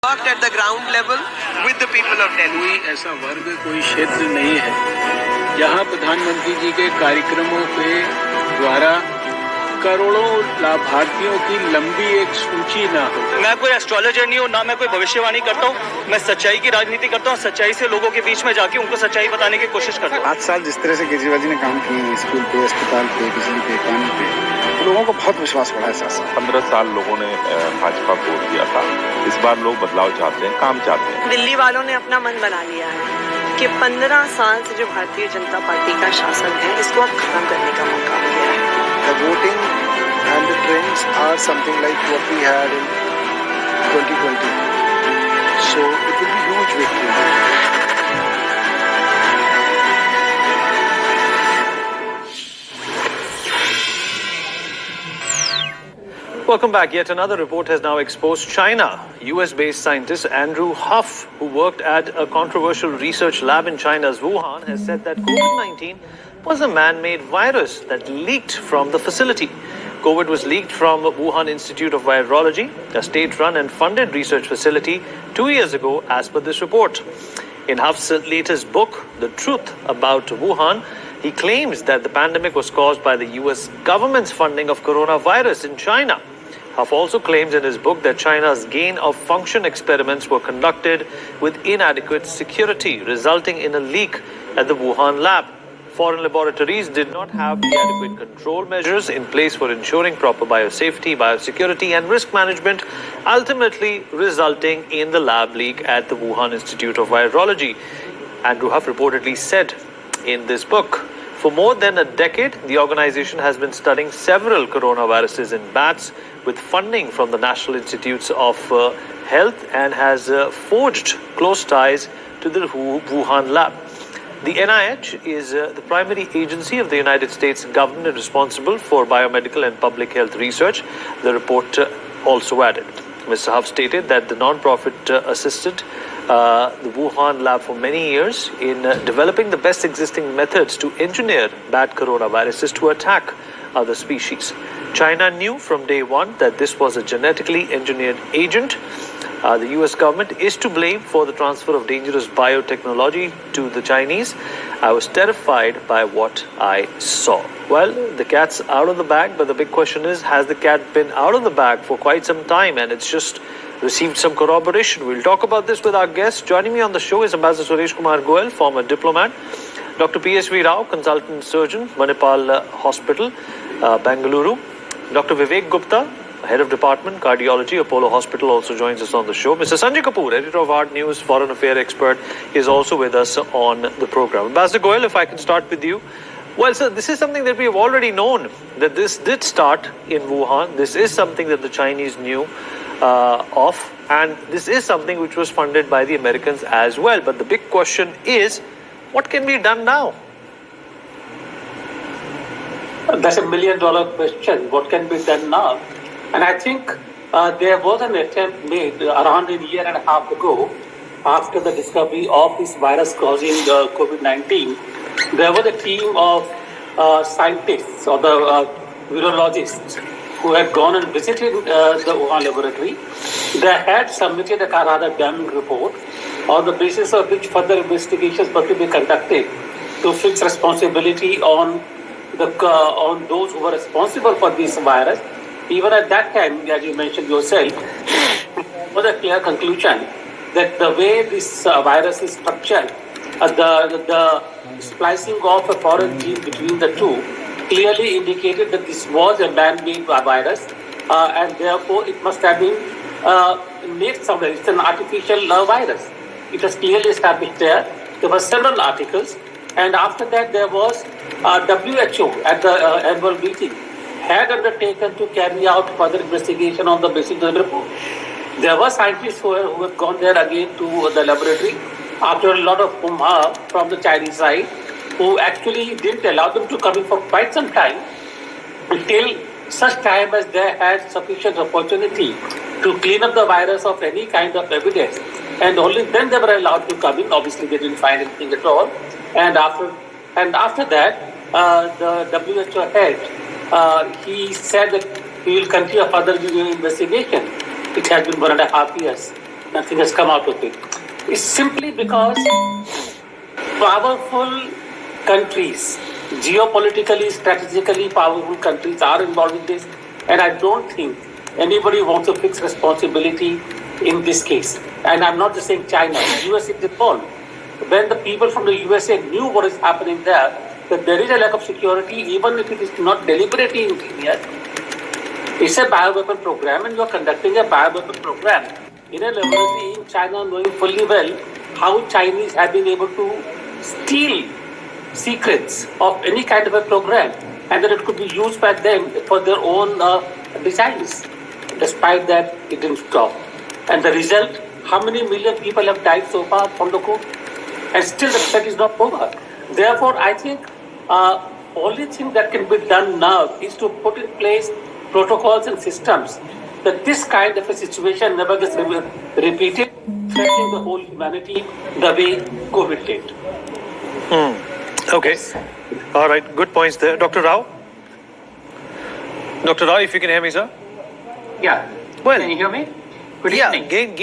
worked at the ground level with the people of Delhi. कोई ऐसा वर्ग, कोई क्षेत्र नहीं है जहां प्रधानमंत्री जी के कार्यक्रमों के द्वारा करोड़ों लाभार्थियों की लंबी एक सूची ना हो। मैं कोई एस्ट्रोलॉजर नहीं हूँ, ना मैं कोई भविष्यवाणी करता हूँ। मैं सच्चाई की राजनीति करता हूँ, सच्चाई से लोगों के बीच में जाके उनको सच्चाई बताने की कोशिश करता हूँ। 8 साल जिस तरह से केजरीवाल जी ने काम किए, स्कूल पे, अस्पताल पे, बिजली पे, पानी पे, लोगों को बहुत विश्वास बढ़ा है। 15 साल लोगों ने भाजपा को वोट दिया था। इस बार लोग बदलाव चाहते हैं, काम चाहते हैं। दिल्ली वालों ने अपना मन बना लिया है कि 15 साल से जो भारतीय जनता पार्टी का शासन है, इसको अब खत्म करने का मौका मिल गया है। The voting and the trends are something like what we had in 2020. So it will be huge victory. Welcome back. Yet another report has now exposed China. US-based scientist Andrew Huff, who worked at a controversial research lab in China's Wuhan, has said that COVID-19 was a man-made virus that leaked from the facility. COVID was leaked from Wuhan Institute of Virology, a state-run and funded research facility, 2 years ago, as per this report. In Huff's latest book, The Truth About Wuhan, he claims that the pandemic was caused by the US government's funding of coronavirus in China. Huff also claims in his book that China's gain-of-function experiments were conducted with inadequate security, resulting in a leak at the Wuhan lab. Foreign laboratories did not have the adequate control measures in place for ensuring proper biosafety, biosecurity, and risk management, ultimately resulting in the lab leak at the Wuhan Institute of Virology. Andrew Huff reportedly said in this book, for more than a decade, the organization has been studying several coronaviruses in bats with funding from the National Institutes of Health and has forged close ties to the Wuhan lab. The NIH is the primary agency of the United States government responsible for biomedical and public health research, the report also added. Mr. Huff stated that the non-profit assisted the Wuhan lab for many years in developing the best existing methods to engineer bad coronaviruses to attack other species. China knew from day one that this was a genetically engineered agent. The US government is to blame for the transfer of dangerous biotechnology to the Chinese. I was terrified by what I saw. Well, the cat's out of the bag, but the big question is, has the cat been out of the bag for quite some time and it's just received some corroboration? We'll talk about this with our guests. Joining me on the show is Ambassador Suresh Kumar Goel, former diplomat, Dr. PSV Rao, consultant surgeon, Manipal Hospital, Bengaluru, Dr. Vivek Gupta, Head of Department, Cardiology, Apollo Hospital, also joins us on the show. Mr. Sanjay Kapoor, Editor of Hard News, Foreign Affairs expert, is also with us on the program. Ambassador Goel, if I can start with you. Well, sir, this is something that we have already known, that this did start in Wuhan. This is something that the Chinese knew of, and this is something which was funded by the Americans as well. But the big question is, what can be done now? That's $1 million question. What can be done now? And I think there was an attempt made around a year and a half ago, after the discovery of this virus causing COVID-19. There was a team of scientists or the virologists who had gone and visited the Wuhan laboratory. They had submitted a rather damning report on the basis of which further investigations were to be conducted to fix responsibility on those who were responsible for this virus. Even at that time, as you mentioned yourself, there was a clear conclusion that the way this virus is structured, the splicing of a foreign gene between the two clearly indicated that this was a man-made virus, and therefore it must have been made somewhere. It's an artificial virus. It was clearly established there. There were several articles, and after that there was WHO at the annual meeting had undertaken to carry out further investigation on the basis of the report. There were scientists who had gone there again to the laboratory after a lot of from the Chinese side, who actually didn't allow them to come in for quite some time until such time as they had sufficient opportunity to clean up the virus of any kind of evidence. And only then they were allowed to come in. Obviously, they didn't find anything at all. And after that, the WHO head, he said that he will continue a further investigation. It has been 1.5 years. nothing has come out of it. It's simply because powerful countries, geopolitically, strategically powerful countries are involved in this, and I don't think anybody wants to fix responsibility in this case. And I'm not just saying China, US is involved. When the people from the USA knew what is happening there, that there is a lack of security, even if it is not deliberately engineered, it's a bioweapon program, and you are conducting a bioweapon program in a laboratory in China, knowing fully well how Chinese have been able to steal secrets of any kind of a program, and that it could be used by them for their own designs. Despite that, it didn't stop. And the result, how many million people have died so far from the COVID? And still the threat is not over. Therefore, I think only thing that can be done now is to put in place protocols and systems that this kind of a situation never gets repeated, threatening the whole humanity the way COVID did. Okay. All right. Good points there. Dr. Rao? Dr. Rao, if you can hear me, sir? Yeah. Well, can you hear me? Good yeah, evening.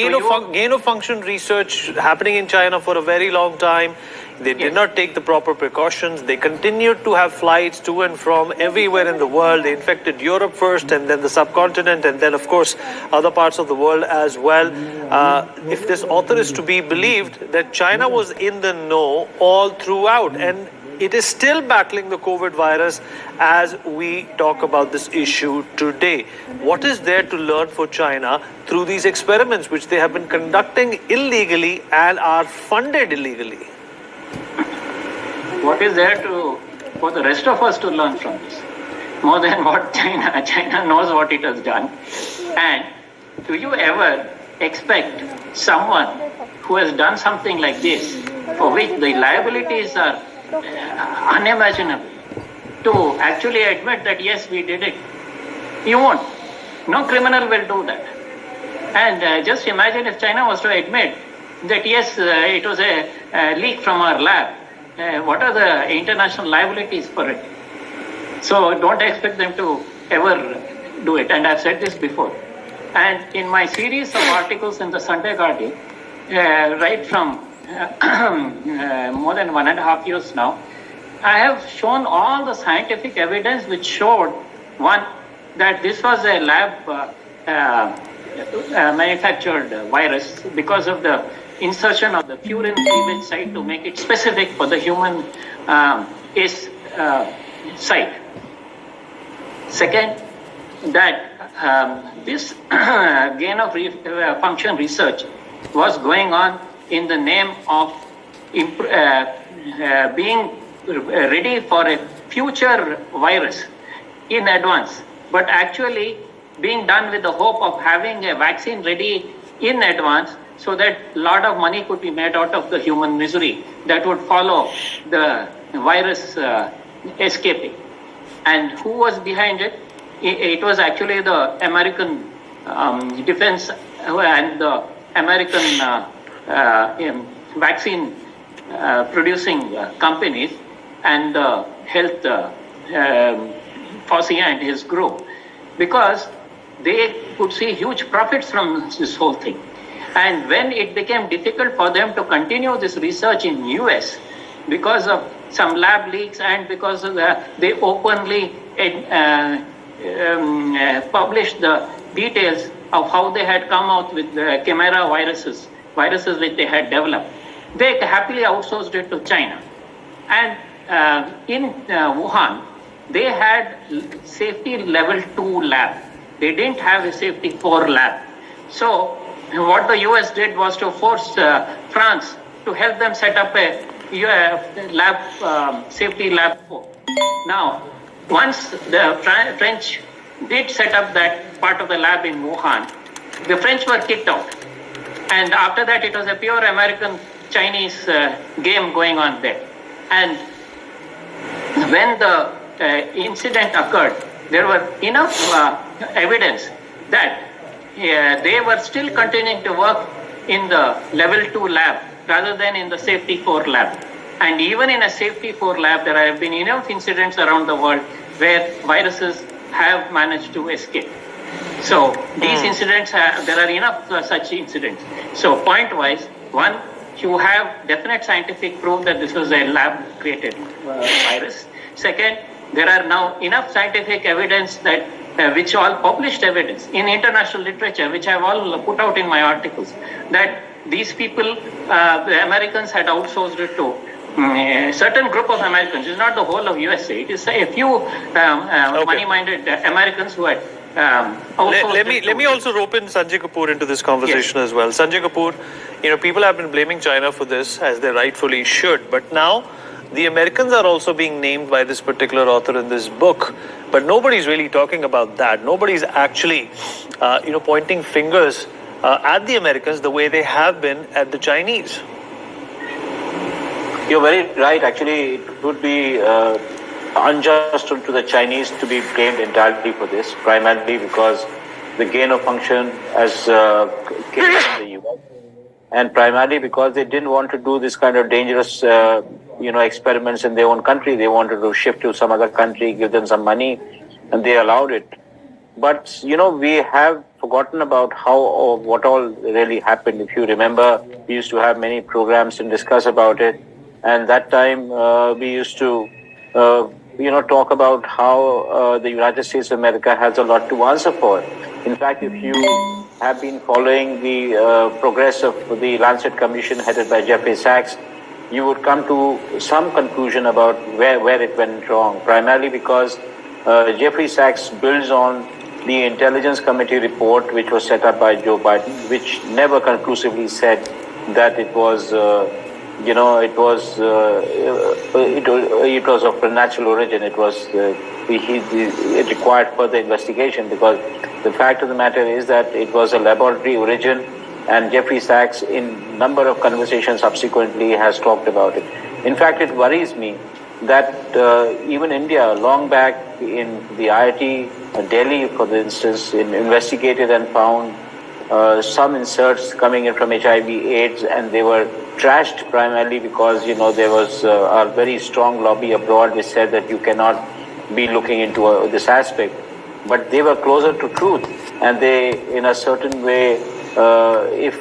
gain of function research happening in China for a very long time. They did not take the proper precautions. They continued to have flights to and from everywhere in the world. They infected Europe first and then the subcontinent and then, of course, other parts of the world as well. If this author is to be believed, that China was in the know all throughout, and it is still battling the COVID virus as we talk about this issue today. What is there to learn for China through these experiments which they have been conducting illegally and are funded illegally? What is there for the rest of us to learn from this? More than what China knows what it has done. And do you ever expect someone who has done something like this, for which the liabilities are unimaginable, to actually admit that yes, we did it? You won't. No criminal will do that. And just imagine if China was to admit that yes, it was a leak from our lab. What are the international liabilities for it? So don't expect them to ever do it. And I've said this before. And in my series of articles in the Sunday Guardian, right from more than 1.5 years now, I have shown all the scientific evidence which showed, one, that this was a lab manufactured virus because of the insertion of the furin cleavage site to make it specific for the human site. Second, that this gain of function research was going on in the name of being ready for a future virus in advance, but actually being done with the hope of having a vaccine ready in advance so that a lot of money could be made out of the human misery that would follow the virus escaping. And who was behind it? It was actually the American defense and the American vaccine producing companies and the health Fauci and his group, because they could see huge profits from this whole thing. And when it became difficult for them to continue this research in US because of some lab leaks and because of they openly published the details of how they had come out with the chimera viruses which they had developed, they happily outsourced it to China. And in Wuhan, they had safety level 2 lab. They didn't have a safety 4 lab. So what the US did was to force France to help them set up a lab, safety lab 4. Now, once the French did set up that part of the lab in Wuhan, the French were kicked out. And after that, it was a pure American-Chinese game going on there. And when the incident occurred, there were enough evidence that they were still continuing to work in the level 2 lab rather than in the safety 4 lab. And even in a safety 4 lab, there have been enough incidents around the world where viruses have managed to escape. So these incidents, there are enough such incidents. So point-wise, one, you have definite scientific proof that this was a lab-created virus. Second, there are now enough scientific evidence that which all published evidence in international literature, which I've all put out in my articles, that these people, the Americans had outsourced it to a certain group of Americans. It's not the whole of USA. It is a few money-minded Americans who had let me also rope in Sanjay Kapoor into this conversation as well. Sanjay Kapoor, people have been blaming China for this, as they rightfully should. But now the Americans are also being named by this particular author in this book. But nobody's really talking about that. Nobody's actually, pointing fingers at the Americans the way they have been at the Chinese. You're very right. Actually, it would be unjust to the Chinese to be blamed entirely for this, primarily because the gain of function has came from the US, and primarily because they didn't want to do this kind of dangerous, experiments in their own country. They wanted to shift to some other country, give them some money, and they allowed it. But, we have forgotten about what all really happened. If you remember, we used to have many programs and discuss about it. And that time we used to, talk about how the United States of America has a lot to answer for. In fact, if you have been following the progress of the Lancet Commission headed by Jeffrey Sachs, you would come to some conclusion about where it went wrong, primarily because Jeffrey Sachs builds on the Intelligence Committee report, which was set up by Joe Biden, which never conclusively said that it was it was of natural origin. It was it required further investigation, because the fact of the matter is that it was a laboratory origin, and Jeffrey Sachs in number of conversations subsequently has talked about it. In fact, it worries me that even India, long back in the IIT Delhi, for instance, investigated and found some inserts coming in from HIV/AIDS, and they were trashed primarily because there was a very strong lobby abroad which said that you cannot be looking into this aspect. But they were closer to truth, and they, in a certain way, if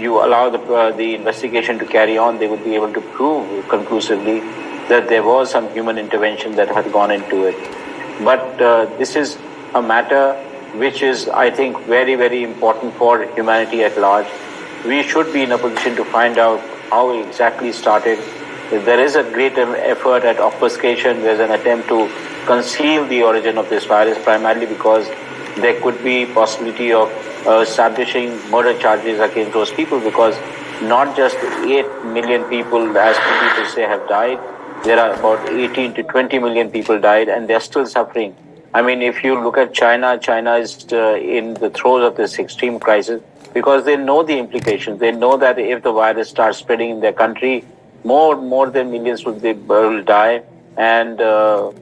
you allow the investigation to carry on, they would be able to prove conclusively that there was some human intervention that had gone into it. But this is a matter which is, I think, very, very important for humanity at large. We should be in a position to find out how it exactly started. There is a great effort at obfuscation. There's an attempt to conceal the origin of this virus, primarily because there could be possibility of establishing murder charges against those people, because not just 8 million people, as people say, have died. There are about 18 to 20 million people died, and they're still suffering. I mean, if you look at China, China is in the throes of this extreme crisis, because they know the implications. They know that if the virus starts spreading in their country, more than millions will die, and the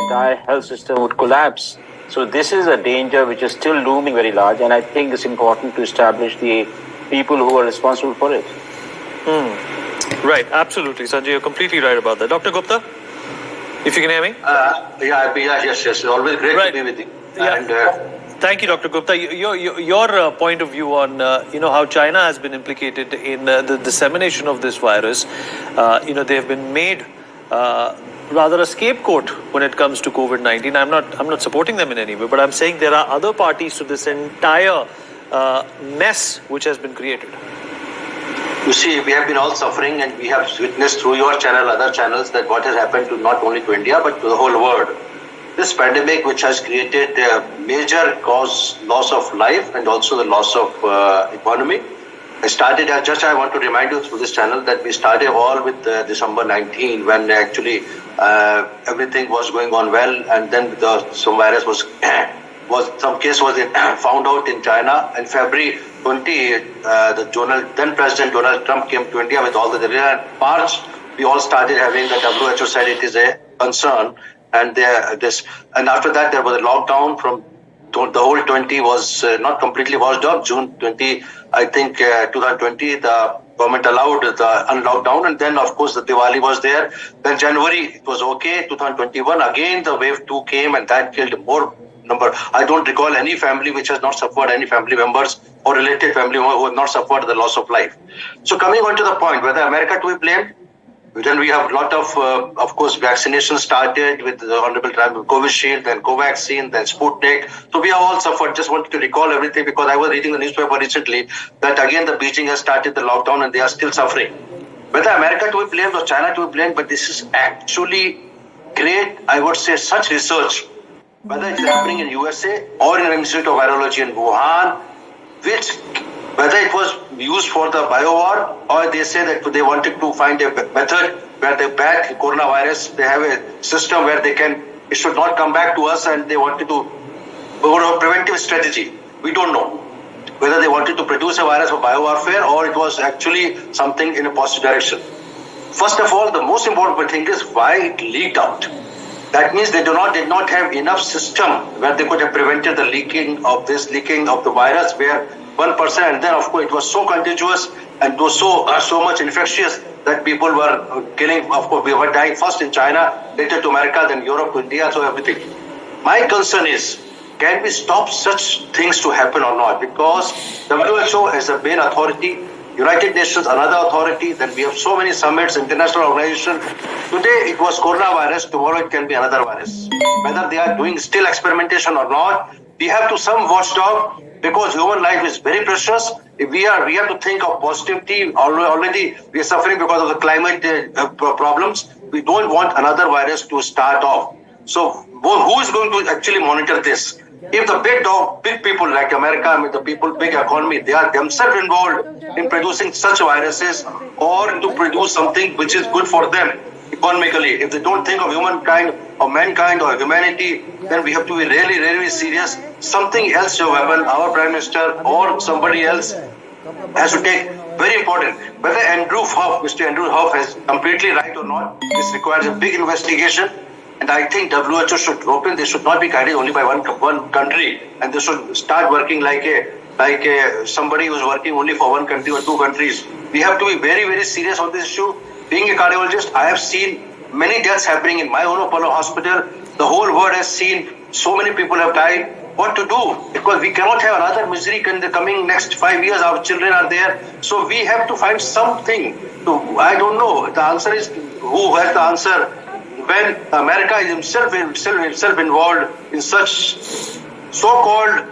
entire health system would collapse. So this is a danger which is still looming very large, and I think it's important to establish the people who are responsible for it. Right, absolutely, Sanjay, you're completely right about that. Dr. Gupta, if you can hear me? Yes. Always great to be with you. Yeah. And, thank you, Dr. Gupta. Your point of view on how China has been implicated in the dissemination of this virus. They have been made rather a scapegoat when it comes to COVID-19. I'm not supporting them in any way, but I'm saying there are other parties to this entire mess which has been created. You see, we have been all suffering, and we have witnessed through your channel, other channels, that what has happened to not only to India but to the whole world. This pandemic, which has created a major loss of life and also the loss of economy. I want to remind you through this channel that we started all with December 19, when actually everything was going on well, and then some virus was found out in China. In February 20, then President Donald Trump came to India with all the data. In March, we all started having the WHO said it is a concern, and after that there was a lockdown. From the whole 20 was not completely washed up. June 20, I think 2020, the government allowed the unlockdown, and then of course the Diwali was there. Then January it was okay. 2021 again the wave 2 came, and that killed more number. I don't recall any family which has not suffered, any family members or related family members who have not suffered the loss of life. So coming on to the point, whether America to be blamed, then we have a lot of course, vaccination started with the Honorable Covishield, then Covaxin, then Sputnik. So we have all suffered. Just wanted to recall everything because I was reading the newspaper recently that again the Beijing has started the lockdown and they are still suffering. Whether America to be blamed or China to be blamed, but this is actually great, I would say, such research, whether it is happening in USA or in an Institute of Virology in Wuhan, which whether it was used for the biowar or they say that they wanted to find a method where they bat coronavirus, they have a system where it should not come back to us and they wanted to go to a preventive strategy. We don't know whether they wanted to produce a virus for biowarfare or it was actually something in a positive direction. First of all, the most important thing is why it leaked out. That means they did not have enough system where they could have prevented the leaking of the virus where 1%, and then of course it was so contagious and it was so much infectious that people were killing. Of course, we were dying first in China, later to America, then Europe, to India, so everything. My concern is, can we stop such things to happen or not? Because WHO is the main authority, United Nations another authority, then we have so many summits, international organizations. Today it was coronavirus, tomorrow it can be another virus. Whether they are doing still experimentation or not, we have to some watchdog because human life is very precious. We have to think of positivity. Already we are suffering because of the climate problems. We don't want another virus to start off. So who is going to actually monitor this? If the big people like America, the big economy, they are themselves involved in producing such viruses or to produce something which is good for them economically. If they don't think of humankind or mankind or humanity, then we have to be really, really serious. Something else to happen. Our Prime Minister or somebody else has to take very important. Whether Mr. Andrew Huff is completely right or not, this requires a big investigation. And I think WHO should open. They should not be guided only by one country, and they should start working like somebody who's working only for one country or two countries. We have to be very, very serious on this issue. Being a cardiologist, I have seen many deaths happening in my own Apollo hospital. The whole world has seen so many people have died. What to do? Because we cannot have another misery in the coming next 5 years. Our children are there. So we have to find something. I don't know. The answer is who has the answer? When America is himself involved in such so-called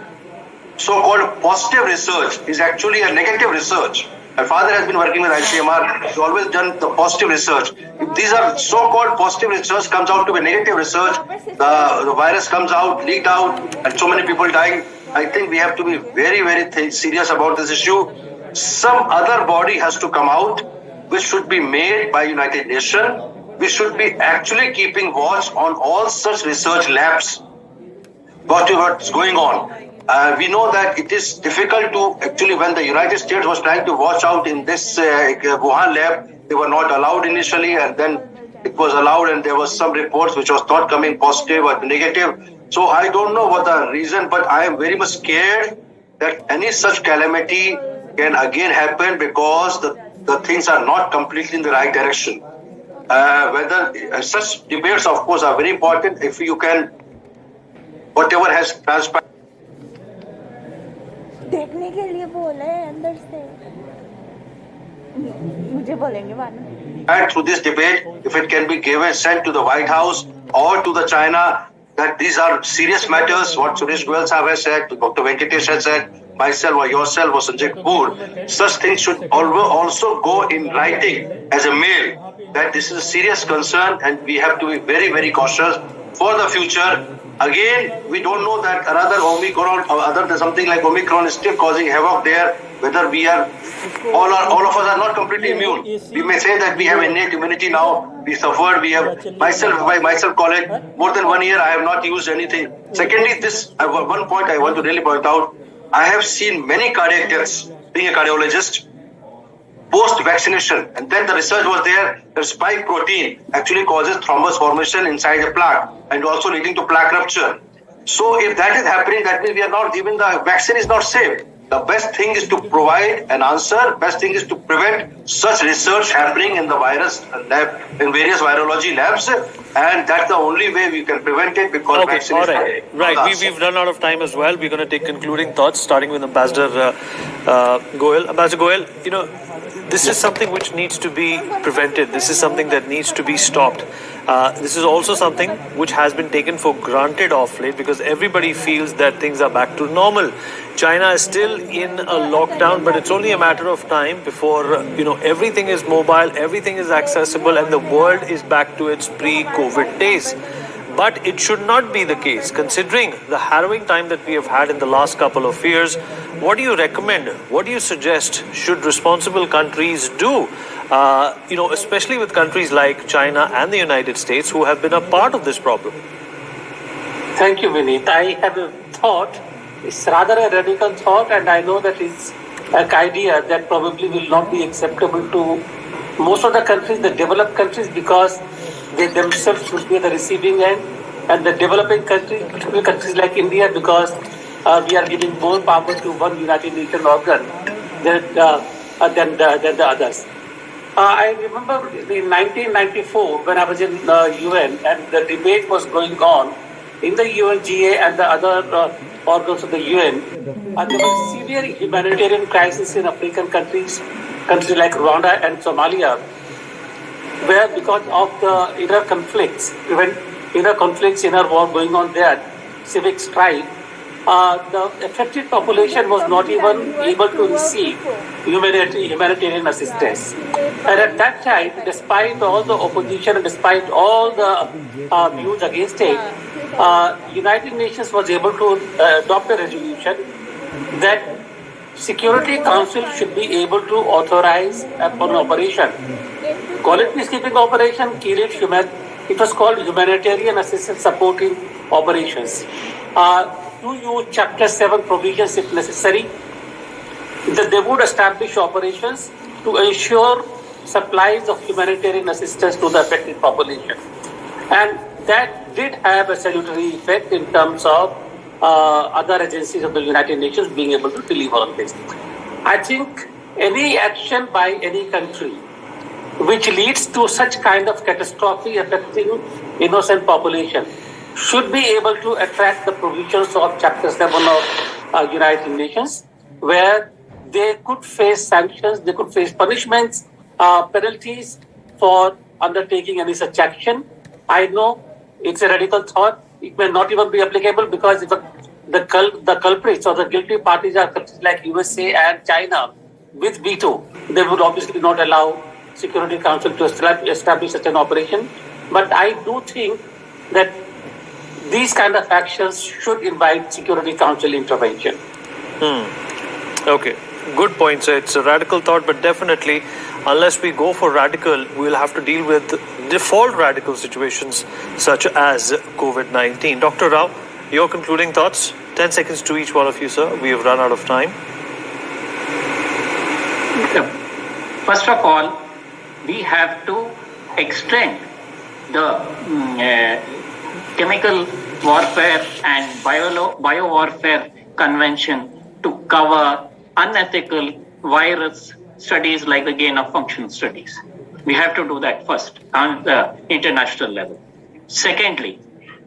positive research is actually a negative research. My father has been working with ICMR. He's always done the positive research. If these are so-called positive research comes out to be negative research, the virus comes out, leaked out, and so many people dying, I think we have to be very, very serious about this issue. Some other body has to come out, which should be made by United Nations. We should be actually keeping watch on all such research labs. What's going on? We know that it is difficult to actually, when the United States was trying to watch out in this Wuhan lab, they were not allowed initially, and then it was allowed, and there was some reports which was not coming positive or negative. So I don't know what the reason, but I am very much scared that any such calamity can again happen because the things are not completely in the right direction. Whether such debates, of course, are very important. If you can, whatever has transpired. देखने के लिए बोला है अंदर से मुझे बोलेंगे बाद में. And through this debate, if it can be given, sent to the White House or to the China, that these are serious matters, what Suresh Goyal Sahab has said, Dr. Venkatesh has said, myself or yourself or Sanjay Kapoor, such things should also go in writing as a mail that this is a serious concern and we have to be very, very cautious for the future. Again, we don't know that another Omicron or other than something like Omicron is still causing havoc there. Whether we are, all of us are not completely immune. We may say that we have innate immunity now. We suffered. We have by myself college more than 1 year. I have not used anything. Secondly, one point I want to really point out. I have seen many cardiac deaths. Being a cardiologist, post-vaccination, and then the research was there that spike protein actually causes thrombus formation inside a plaque and also leading to plaque rupture. So if that is happening, that means even the vaccine is not safe. The best thing is to provide an answer. Best thing is to prevent such research happening in the virus lab, in various virology labs. And that's the only way we can prevent it because Okay, vaccine all is right. Right, we've run out of time as well. We're going to take concluding thoughts, starting with Ambassador Goel. Ambassador Goel, this is something which needs to be prevented. This is something that needs to be stopped. This is also something which has been taken for granted of late because everybody feels that things are back to normal. China is still in a lockdown, but it's only a matter of time before, everything is mobile, everything is accessible, and the world is back to its pre-COVID days. But it should not be the case. Considering the harrowing time that we have had in the last couple of years, what do you recommend? What do you suggest should responsible countries do? Especially with countries like China and the United States who have been a part of this problem. Thank you, Vineet. I have a thought. It's rather a radical thought, and I know that it's an idea that probably will not be acceptable to most of the countries, the developed countries, because they themselves should be at the receiving end, and the developing countries, particularly countries like India, because we are giving more power to one United Nations organ than the others. I remember in 1994 when I was in UN and the debate was going on in the UNGA and the other organs of the UN. There was severe humanitarian crisis in African countries like Rwanda and Somalia, where because of the inner conflicts, inner war going on there, civic strife, the affected population was not even able to receive humanitarian assistance. And at that time, despite all the opposition and despite all the views against it, United Nations was able to adopt a resolution that Security Council should be able to authorize an operation. Call it peacekeeping operation, it was called humanitarian assistance supporting operations. To use Chapter 7 provisions if necessary, that they would establish operations to ensure supplies of humanitarian assistance to the affected population. And that did have a salutary effect in terms of other agencies of the United Nations being able to deliver on this. I think any action by any country which leads to such kind of catastrophe affecting innocent population should be able to attract the provisions of Chapter 7 of United Nations, where they could face sanctions, they could face punishments, penalties for undertaking any such action. I know it's a radical thought. It may not even be applicable because if the culprits or the guilty parties are countries like USA and China with veto, they would obviously not allow Security Council to establish such an operation. But I do think that these kind of actions should invite Security Council intervention. Okay, good point. So it's a radical thought, but definitely, unless we go for radical, we'll have to deal with default radical situations such as COVID-19. Dr. Rao, your concluding thoughts? 10 seconds to each one of you, sir. We have run out of time. First of all, we have to extend the chemical warfare and biowarfare convention to cover unethical virus studies like the gain of function studies. We have to do that first on the international level. Secondly,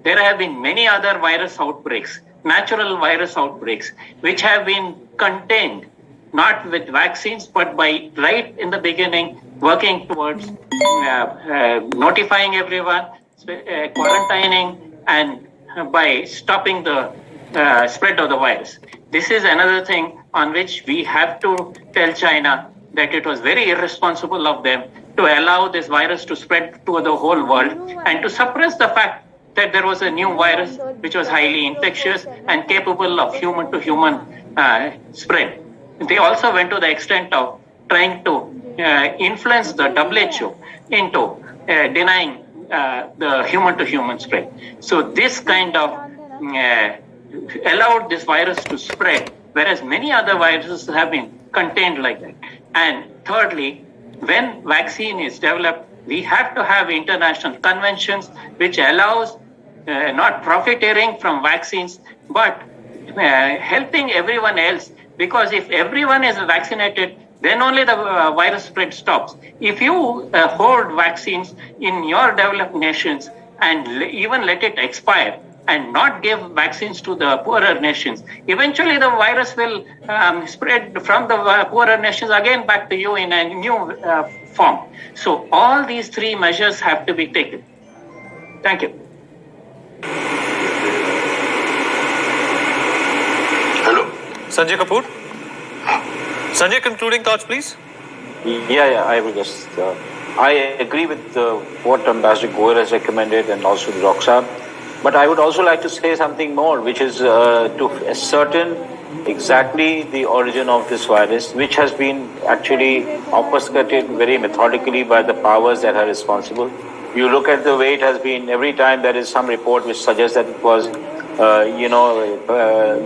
there have been many other virus outbreaks, natural virus outbreaks, which have been contained not with vaccines, but by right in the beginning, working towards notifying everyone, quarantining, and by stopping the spread of the virus. This is another thing on which we have to tell China that it was very irresponsible of them to allow this virus to spread to the whole world and to suppress the fact that there was a new virus which was highly infectious and capable of human-to-human spread. They also went to the extent of trying to influence the WHO into denying the human-to-human spread. So this kind of allowed this virus to spread, whereas many other viruses have been contained like that. And thirdly, when vaccine is developed, we have to have international conventions which allows not profiteering from vaccines, but helping everyone else. Because if everyone is vaccinated, then only the virus spread stops. If you hoard vaccines in your developed nations, and even let it expire and not give vaccines to the poorer nations, eventually the virus will spread from the poorer nations again back to you in a new form. So all these three measures have to be taken. Thank you. Hello. Sanjay Kapoor? Sanjay, concluding thoughts, please. Yeah, I will just. I agree with what Ambassador Goel has recommended and also the Roxab. But I would also like to say something more, which is to ascertain exactly the origin of this virus, which has been actually obfuscated very methodically by the powers that are responsible. You look at the way it has been, every time there is some report which suggests that it was,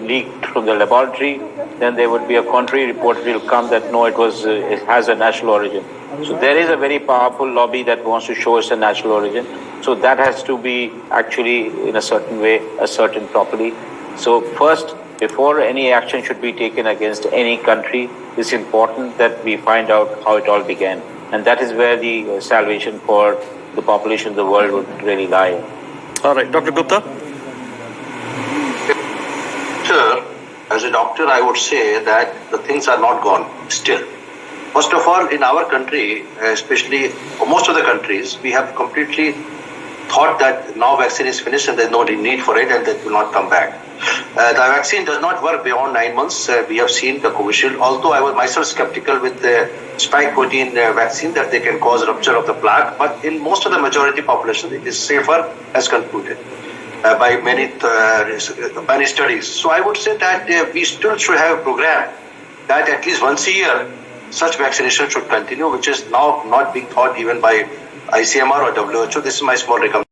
leaked from the laboratory, then there would be a contrary report will come that no, it has a natural origin. So there is a very powerful lobby that wants to show us a natural origin. So that has to be actually, in a certain way, ascertained properly. So first, before any action should be taken against any country, it's important that we find out how it all began. And that is where the salvation for the population of the world would really lie. All right, Dr. Gupta. Sir, as a doctor, I would say that the things are not gone still. First of all, in our country, especially most of the countries, we have completely thought that now vaccine is finished and there's no need for it and that will not come back. The vaccine does not work beyond 9 months. We have seen the Covishield. Although I was myself skeptical with the spike protein vaccine that they can cause rupture of the plaque, but in most of the majority population, it is safer as concluded by many studies. So I would say that we still should have a program that at least once a year, such vaccination should continue, which is now not being thought even by ICMR or WHO. This is my small recommendation.